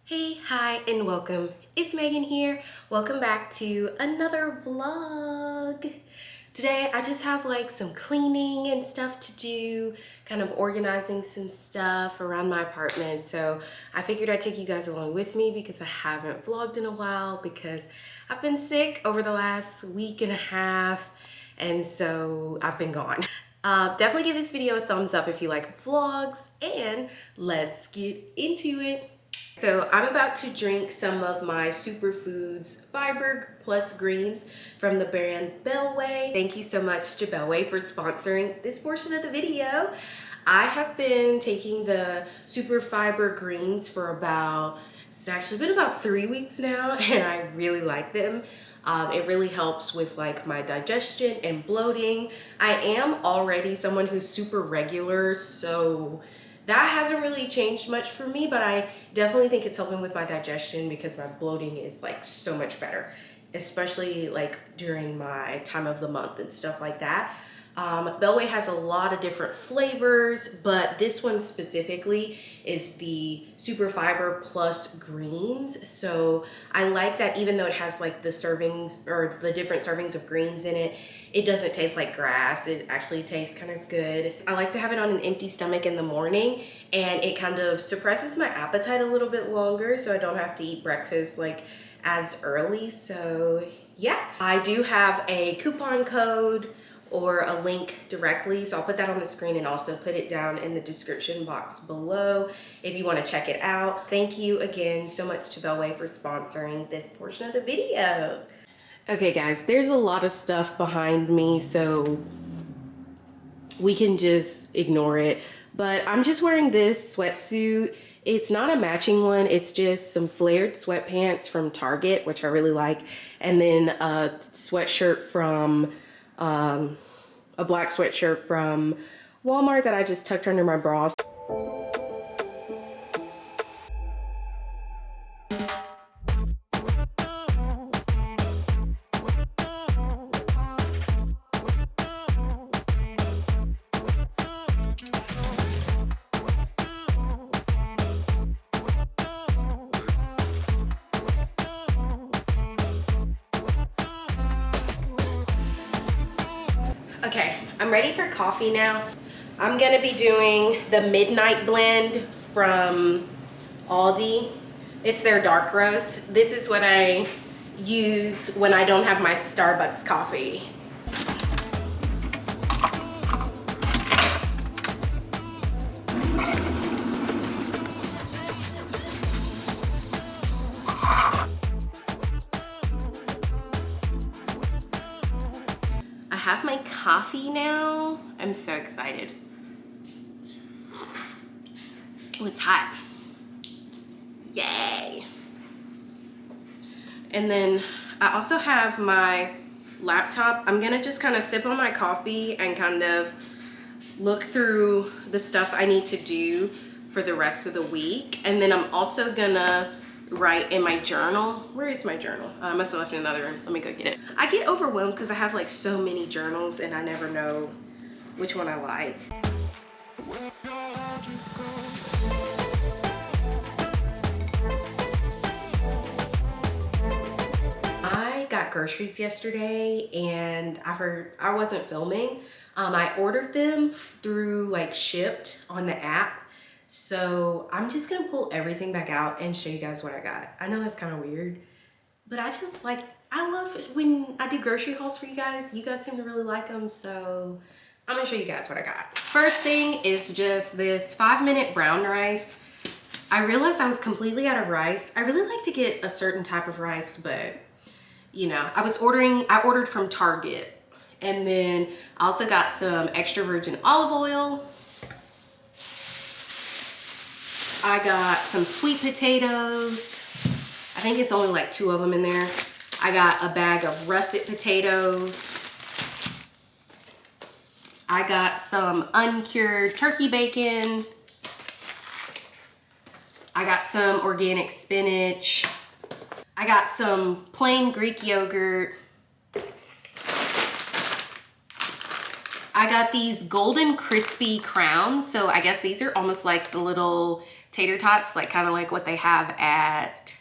Hey, hi, and welcome. It's Megan here. Welcome back to another vlog. Today, I just have like some cleaning and stuff to do, kind of organizing some stuff around my apartment. So I figured I'd take you guys along with me because I haven't vlogged in a while because I've been sick over the last week and a half. And so I've been gone. Definitely give this video a thumbs up if you like vlogs, and let's get into it. So I'm about to drink some of my Superfoods Fiber Plus Greens from the brand Bellway. Thank you so much to Bellway for sponsoring this portion of the video. I have been taking the Super Fiber Greens for it's actually been about 3 weeks now, and I really like them. It really helps with like my digestion and bloating. I am already someone who's super regular, so that hasn't really changed much for me, but I definitely think it's helping with my digestion because my bloating is like so much better, especially like during my time of the month and stuff like that. Bellway has a lot of different flavors, but this one specifically is the Super Fiber Plus Greens. So I like that even though it has like the servings or the different servings of greens in it, it doesn't taste like grass. It actually tastes kind of good. I like to have it on an empty stomach in the morning, and it kind of suppresses my appetite a little bit longer, so I don't have to eat breakfast like as early. So yeah, I do have a coupon code or a link directly, so I'll put that on the screen and also put it down in the description box below if you want to check it out. Thank you again so much to Bellway for sponsoring this portion of the video. Okay guys, there's a lot of stuff behind me, so we can just ignore it. But I'm just wearing this sweatsuit. It's not a matching one, it's just some flared sweatpants from Target, which I really like, and then a sweatshirt from a black sweatshirt from Walmart that I just tucked under my bra. Okay, I'm ready for coffee now. I'm gonna be doing the Midnight Blend from Aldi. It's their dark roast. This is what I use when I don't have my Starbucks coffee. I have my coffee now. I'm so excited. Oh, it's hot. Yay. And then I also have my laptop. I'm gonna just kind of sip on my coffee and kind of look through the stuff I need to do for the rest of the week. And then I'm also gonna write in my journal. Where is my journal? I must have left it in the other room. Let me go get it. I get overwhelmed because I have like so many journals and I never know which one I like. I got groceries yesterday and I wasn't filming. I ordered them through like Shipt on the app. So I'm just gonna pull everything back out and show you guys what I got. I know that's kind of weird, but I love it when I do grocery hauls for you guys. You guys seem to really like them, so I'm gonna show you guys what I got. First thing is just this 5-minute brown rice. I realized I was completely out of rice. I really like to get a certain type of rice, but you know, I ordered from Target. And then I also got some extra virgin olive oil. I got some sweet potatoes. I think it's only like 2 of them in there. I got a bag of russet potatoes. I got some uncured turkey bacon. I got some organic spinach. I got some plain Greek yogurt. I got these golden crispy crowns. So I guess these are almost like the little tater tots, like kind of like what they have at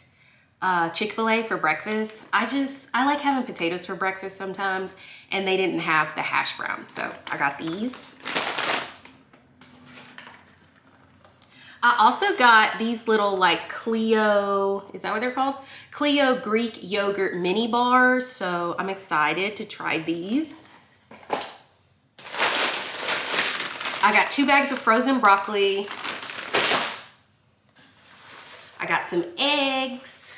Chick-fil-A for breakfast. I like having potatoes for breakfast sometimes, and they didn't have the hash browns, so I got these. I also got these little like Clio, is that what they're called? Clio Greek yogurt mini bars, so I'm excited to try these. I got 2 bags of frozen broccoli. I got some eggs.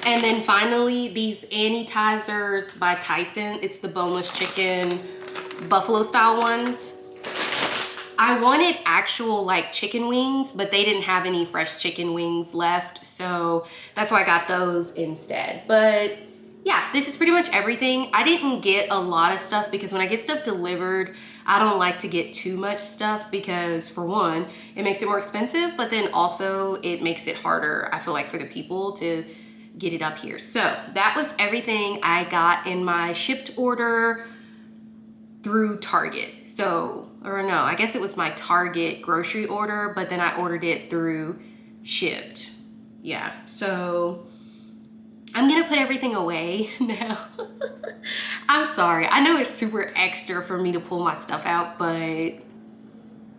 And then finally, these Anitizers by Tyson. It's the boneless chicken, buffalo style ones. I wanted actual like chicken wings, but they didn't have any fresh chicken wings left. So that's why I got those instead. But yeah, this is pretty much everything. I didn't get a lot of stuff because when I get stuff delivered, I don't like to get too much stuff because for one, it makes it more expensive, but then also it makes it harder, I feel like, for the people to get it up here. So that was everything I got in my shipped order through Target. So, or no, I guess it was my Target grocery order, but then I ordered it through Shipt. Yeah, so I'm gonna put everything away now. I'm sorry, I know it's super extra for me to pull my stuff out, but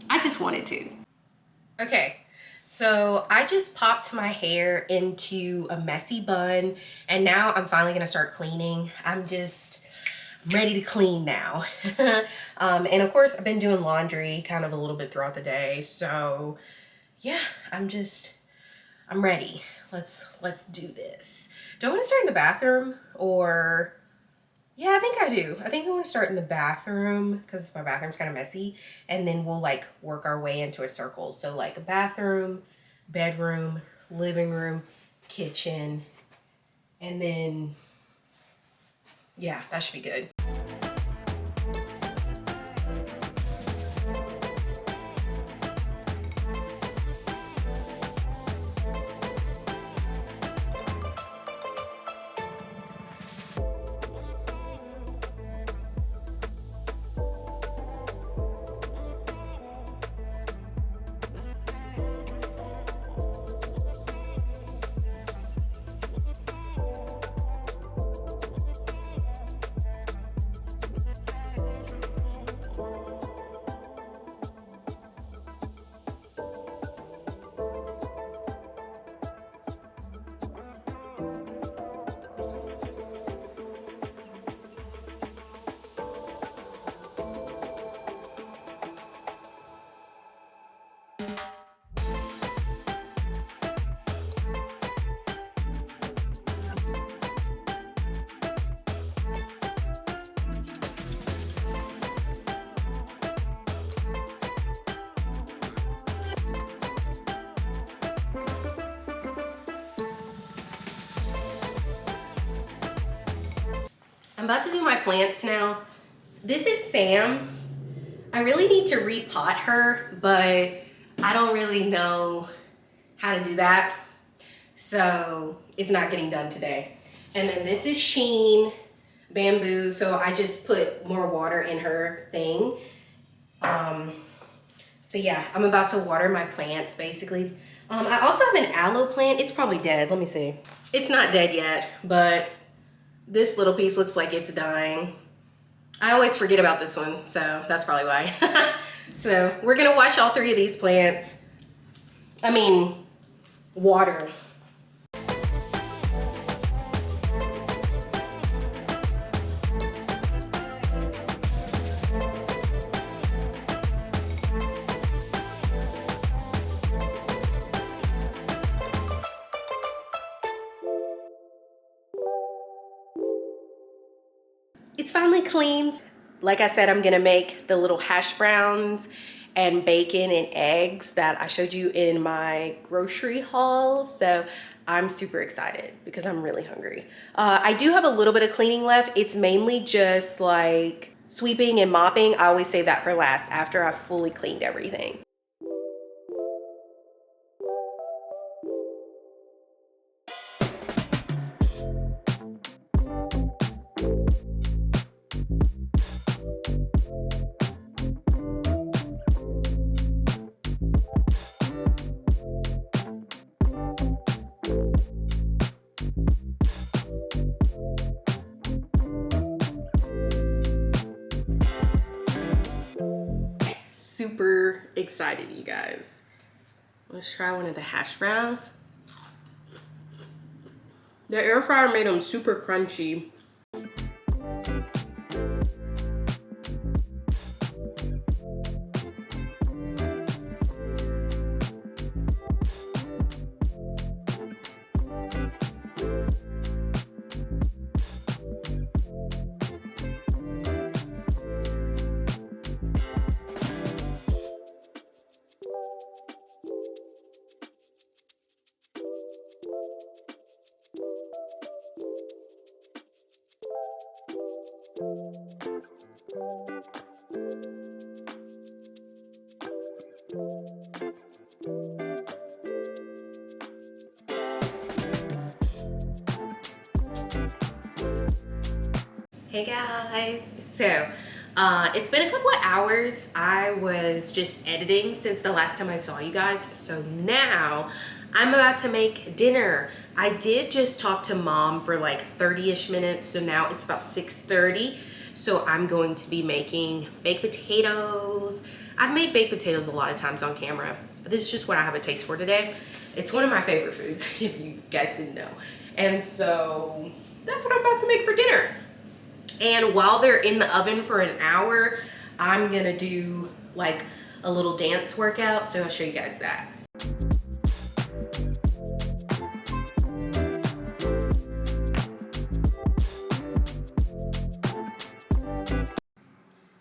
I just wanted to. Okay, so I just popped my hair into a messy bun, and now I'm finally gonna start cleaning. I'm ready to clean now. And of course, I've been doing laundry kind of a little bit throughout the day, so yeah, I'm ready. Let's do this. Do I want to start in the bathroom or... Yeah, I think I do. I think I want to start in the bathroom because my bathroom's kind of messy, and then we'll like work our way into a circle. So like a bathroom, bedroom, living room, kitchen, and then yeah, that should be good. I'm about to do my plants now. This is Sam. I really need to repot her, but I don't really know how to do that. So it's not getting done today. And then this is Sheen bamboo. So I just put more water in her thing. So yeah, I'm about to water my plants basically. I also have an aloe plant. It's probably dead. Let me see. It's not dead yet, but this little piece looks like it's dying. I always forget about this one, so that's probably why. So we're gonna wash all 3 of these plants. I mean, water. It's finally clean. Like I said, I'm gonna make the little hash browns and bacon and eggs that I showed you in my grocery haul. So I'm super excited because I'm really hungry. I do have a little bit of cleaning left. It's mainly just like sweeping and mopping. I always save that for last after I've fully cleaned everything. super excited, you guys. Let's try one of the hash browns. The air fryer made them super crunchy. Hey guys, so it's been a couple of hours. I was just editing since the last time I saw you guys, so now I'm about to make dinner. I did just talk to mom for like 30-ish minutes, so now it's about 6:30. So I'm going to be making baked potatoes. I've made baked potatoes a lot of times on camera. This is just what I have a taste for today. It's one of my favorite foods, if you guys didn't know. And so that's what I'm about to make for dinner. And while they're in the oven for an hour, I'm gonna do like a little dance workout. So I'll show you guys that.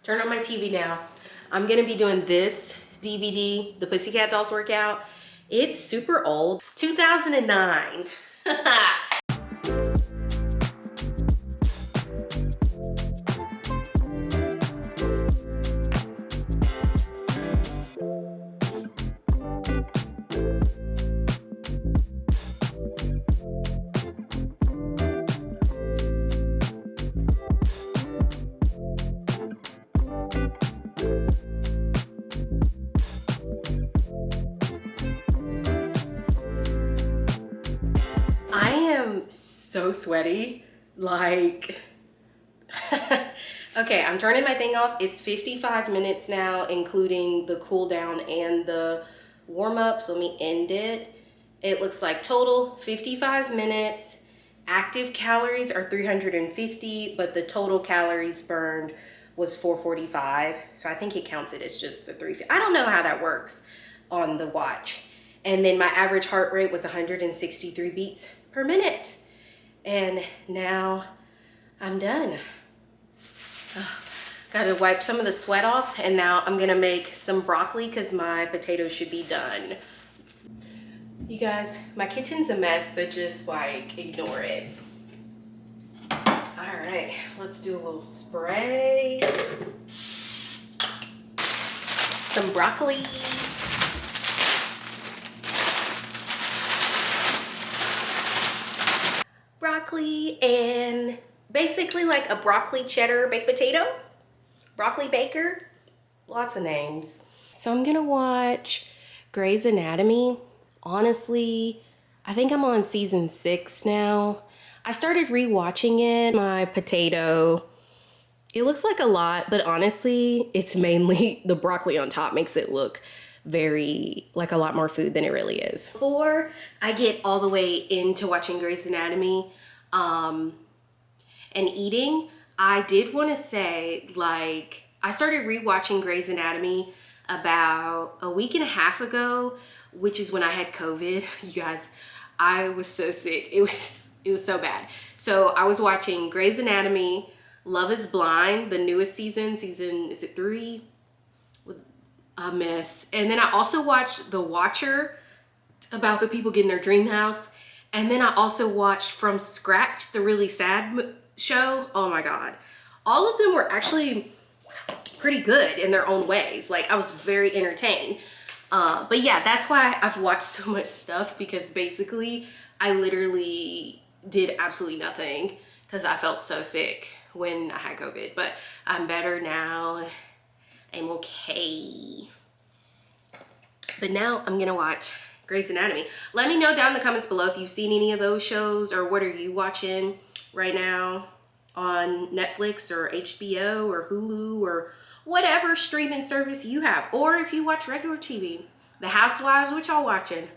Turn on my TV now. I'm gonna be doing this DVD, the Pussycat Dolls workout. It's super old, 2009. I am so sweaty, like, okay, I'm turning my thing off. It's 55 minutes now, including the cool down and the warm up. So let me end it. It looks like total 55 minutes. Active calories are 350, but the total calories burned was 445. So I think it counts it as just the 350. I don't know how that works on the watch. And then my average heart rate was 163 beats per minute. And now I'm done. Gotta wipe some of the sweat off, and now I'm gonna make some broccoli because my potatoes should be done. You guys, my kitchen's a mess, so just like ignore it. All right, let's do a little spray. Some broccoli. Broccoli and basically like a broccoli cheddar baked potato. Broccoli baker, lots of names. So I'm gonna watch Grey's Anatomy. Honestly, I think I'm on season 6 now. I started rewatching it. My potato, it looks like a lot, but honestly, it's mainly the broccoli on top makes it look very like a lot more food than it really is. Before I get all the way into watching Grey's Anatomy and eating, I did want to say, like, I started rewatching Grey's Anatomy about a week and a half ago, which is when I had COVID. You guys, I was so sick. It was so bad. So I was watching Grey's Anatomy, Love is Blind, the newest season, is it 3? A mess. And then I also watched The Watcher, about the people getting their dream house. And then I also watched From Scratch, the really sad show. Oh my God. All of them were actually pretty good in their own ways. Like, I was very entertained. But yeah, that's why I've watched so much stuff, because basically I literally did absolutely nothing because I felt so sick when I had COVID. But I'm better now. I'm okay. But now I'm gonna watch Grey's Anatomy. Let me know down in the comments below if you've seen any of those shows, or what are you watching right now on Netflix or HBO or Hulu or whatever streaming service you have. Or if you watch regular TV, The Housewives, what y'all watching?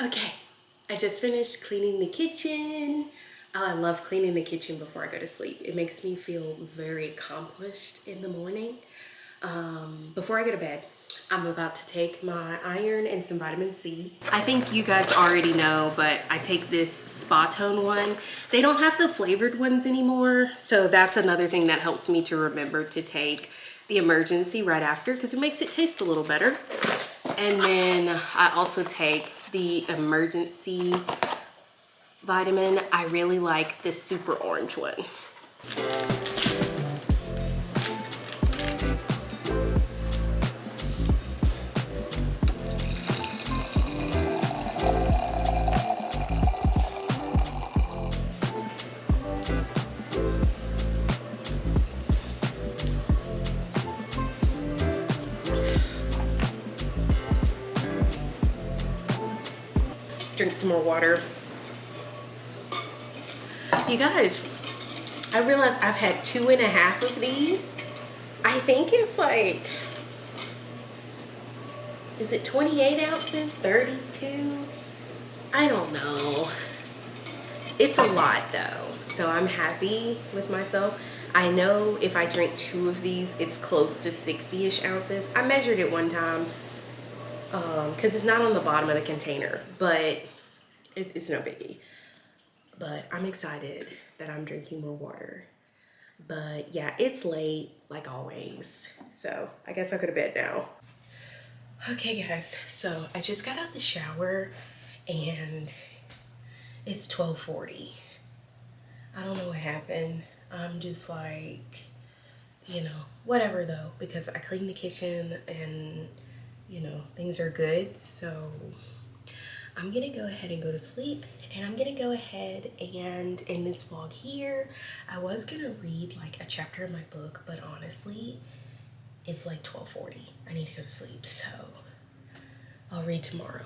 Okay, I just finished cleaning the kitchen. Oh, I love cleaning the kitchen before I go to sleep. It makes me feel very accomplished in the morning. Before I go to bed, I'm about to take my iron and some vitamin C. I think you guys already know, but I take this Spa Tone one. They don't have the flavored ones anymore, so that's another thing that helps me to remember to take the Emergency right after, because it makes it taste a little better. And then I also take the Emergency vitamin. I really like this super orange one. Drink some more water. You guys, I realized I've had 2.5 of these. I think it's like, is it 28 ounces, 32? I don't know. It's a lot though, so I'm happy with myself. I know if I drink 2 of these, it's close to 60-ish ounces. I measured it one time, because it's not on the bottom of the container, but it's no biggie. But I'm excited that I'm drinking more water. But yeah, it's late like always, so I guess I'll go to bed now. Okay guys, so I just got out of the shower and it's 12:40. I don't know what happened. I'm just like, you know, whatever though, because I cleaned the kitchen and, you know, things are good. So I'm gonna go ahead and go to sleep, and I'm gonna go ahead and in this vlog here, I was gonna read like a chapter of my book, but honestly, it's like 12:40. I need to go to sleep, so I'll read tomorrow.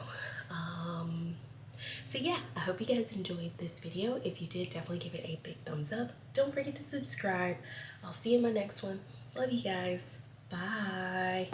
So yeah, I hope you guys enjoyed this video. If you did, definitely give it a big thumbs up. Don't forget to subscribe. I'll see you in my next one. Love you guys. Bye.